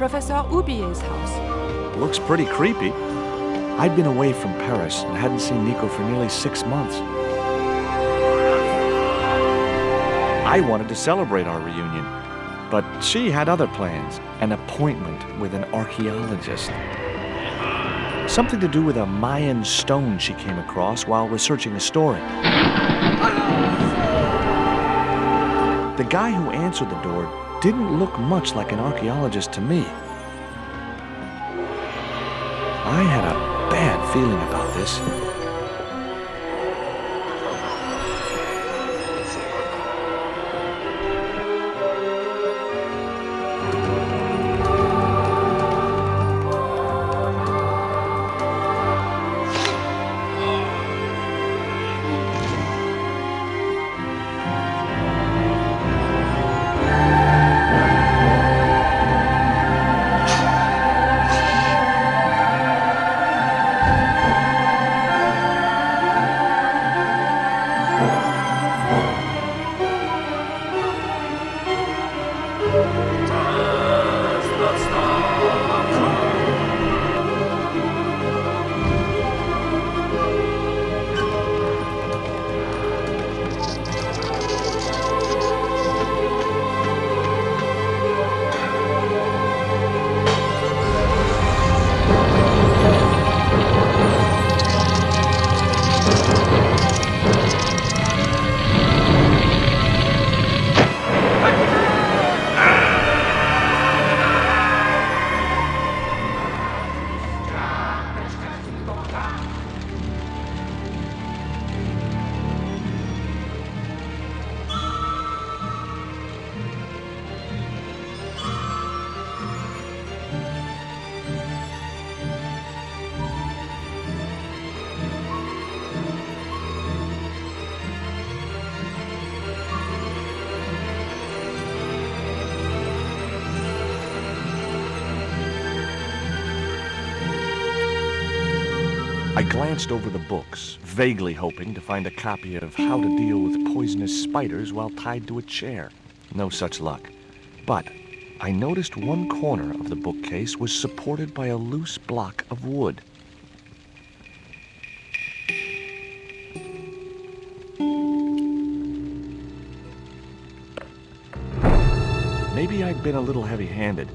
Professor Oubier's house. Looks pretty creepy. I'd been away from Paris and hadn't seen Nico for nearly 6 months. I wanted to celebrate our reunion, but she had other plans. An appointment with an archaeologist. Something to do with a Mayan stone she came across while researching a story. The guy who answered the door didn't look much like an archaeologist to me. I had a bad feeling about this. I glanced over the books, vaguely hoping to find a copy of How to Deal with Poisonous Spiders While Tied to a Chair. No such luck. But I noticed one corner of the bookcase was supported by a loose block of wood. Maybe I'd been a little heavy-handed,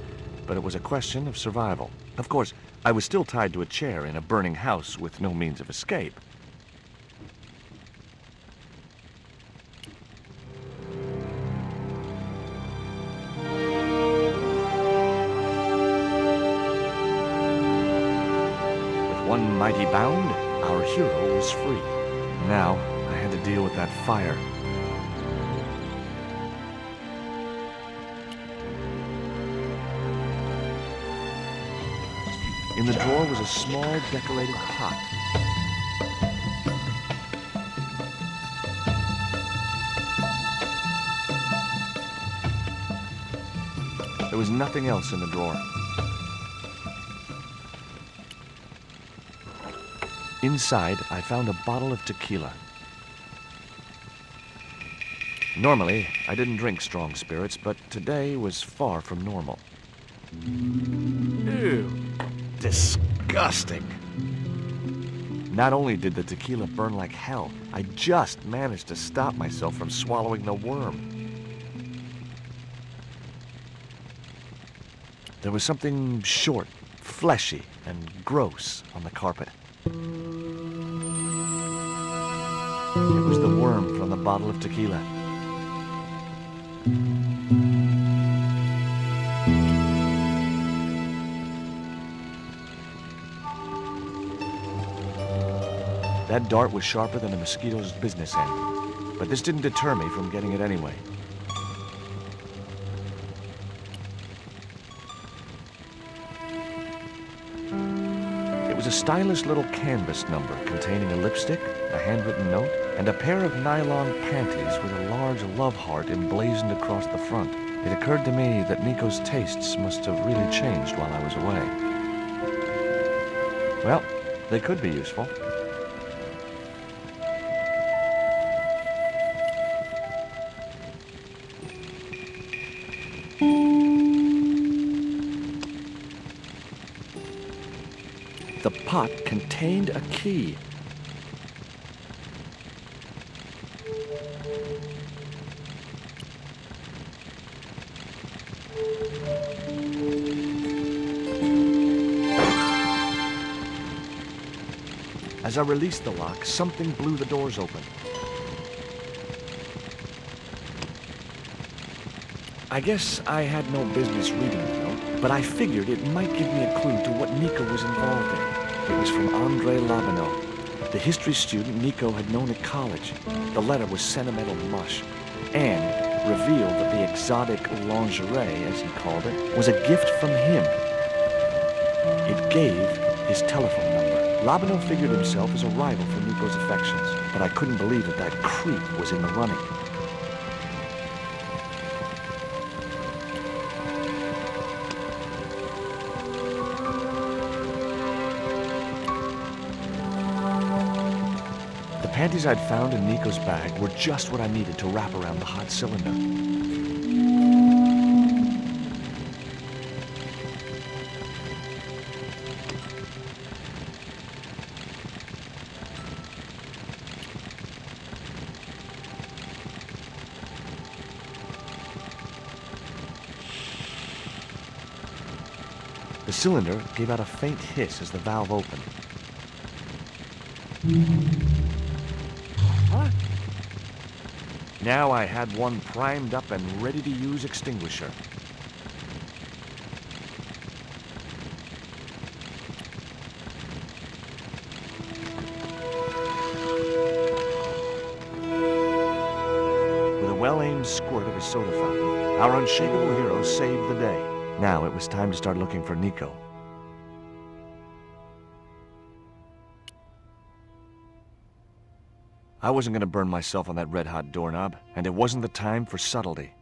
but it was a question of survival. Of course, I was still tied to a chair in a burning house with no means of escape. With one mighty bound, our hero was free. Now, I had to deal with that fire. In the drawer was a small decorated pot. There was nothing else in the drawer. Inside, I found a bottle of tequila. Normally, I didn't drink strong spirits, but today was far from normal. Ew. Disgusting. Not only did the tequila burn like hell, I just managed to stop myself from swallowing the worm. There was something short, fleshy, and gross on the carpet. It was the worm from the bottle of tequila. That dart was sharper than a mosquito's business end, but this didn't deter me from getting it anyway. It was a stylish little canvas number containing a lipstick, a handwritten note, and a pair of nylon panties with a large love heart emblazoned across the front. It occurred to me that Nico's tastes must have really changed while I was away. Well, they could be useful. the pot contained a key. As I released the lock, something blew the doors open. I guess I had no business reading the note, but I figured it might give me a clue to what Nico was involved in. It was from Andre Labanau, the history student Nico had known at college. The letter was sentimental mush, and revealed that the exotic lingerie, as he called it, was a gift from him. It gave his telephone number. Labanau figured himself as a rival for Nico's affections, but I couldn't believe that creep was in the running. The panties I'd found in Nico's bag were just what I needed to wrap around the hot cylinder. The cylinder gave out a faint hiss as the valve opened. What? Now I had one primed up and ready to use extinguisher. With a well-aimed squirt of his soda fountain, our unshakable hero saved the day. Now it was time to start looking for Nico. I wasn't going to burn myself on that red-hot doorknob, and it wasn't the time for subtlety.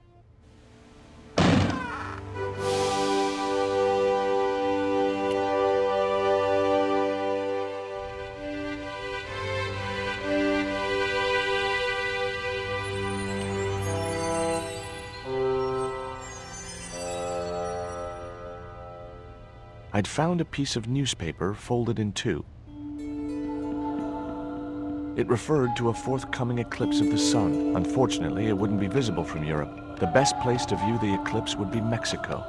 I'd found a piece of newspaper folded in two. It referred to a forthcoming eclipse of the sun. Unfortunately, it wouldn't be visible from Europe. The best place to view the eclipse would be Mexico.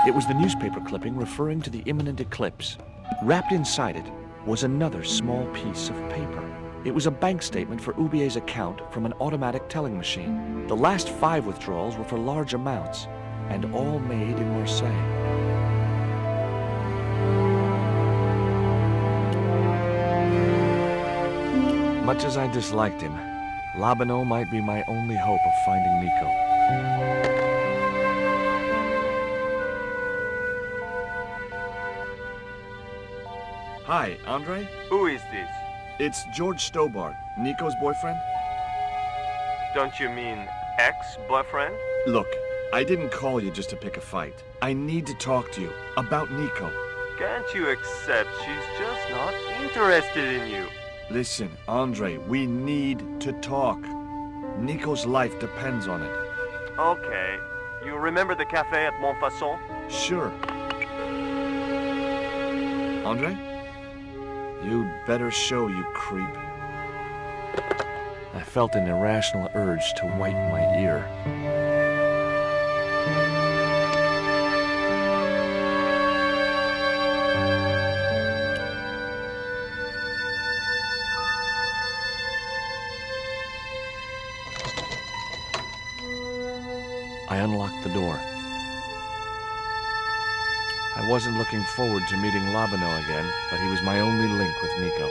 It was the newspaper clipping referring to the imminent eclipse. Wrapped inside it was another small piece of paper. It was a bank statement for Ubier's account from an automatic telling machine. The last 5 withdrawals were for large amounts, and all made in Marseille. Much as I disliked him, Labanau might be my only hope of finding Nico. Hi, Andre? Who is this? It's George Stobart, Nico's boyfriend. Don't you mean ex-boyfriend? Look, I didn't call you just to pick a fight. I need to talk to you about Nico. Can't you accept she's just not interested in you? Listen, Andre, we need to talk. Nico's life depends on it. Okay. You remember the cafe at Montfaucon? Sure. Andre? You'd better show, you creep. I felt an irrational urge to wipe my ear. I unlocked the door. I wasn't looking forward to meeting Labanau again, but he was my only link with Nico.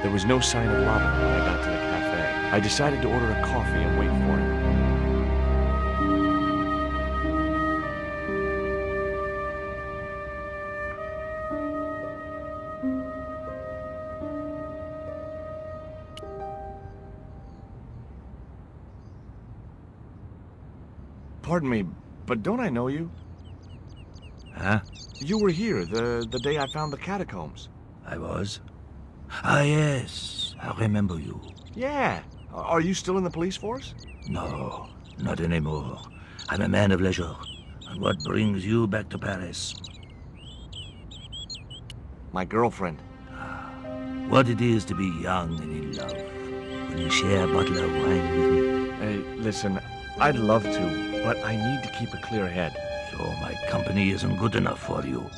There was no sign of Labanau when I got to the cafe. I decided to order a coffee and wait for him. Pardon me, but don't I know you? Huh? You were here the day I found the catacombs. I was. Ah, yes. I remember you. Yeah. Are you still in the police force? No, not anymore. I'm a man of leisure. And what brings you back to Paris? My girlfriend. What it is to be young and in love. Will you share a bottle of wine with me? Hey, listen, I'd love to, but I need to keep a clear head. So my company isn't good enough for you.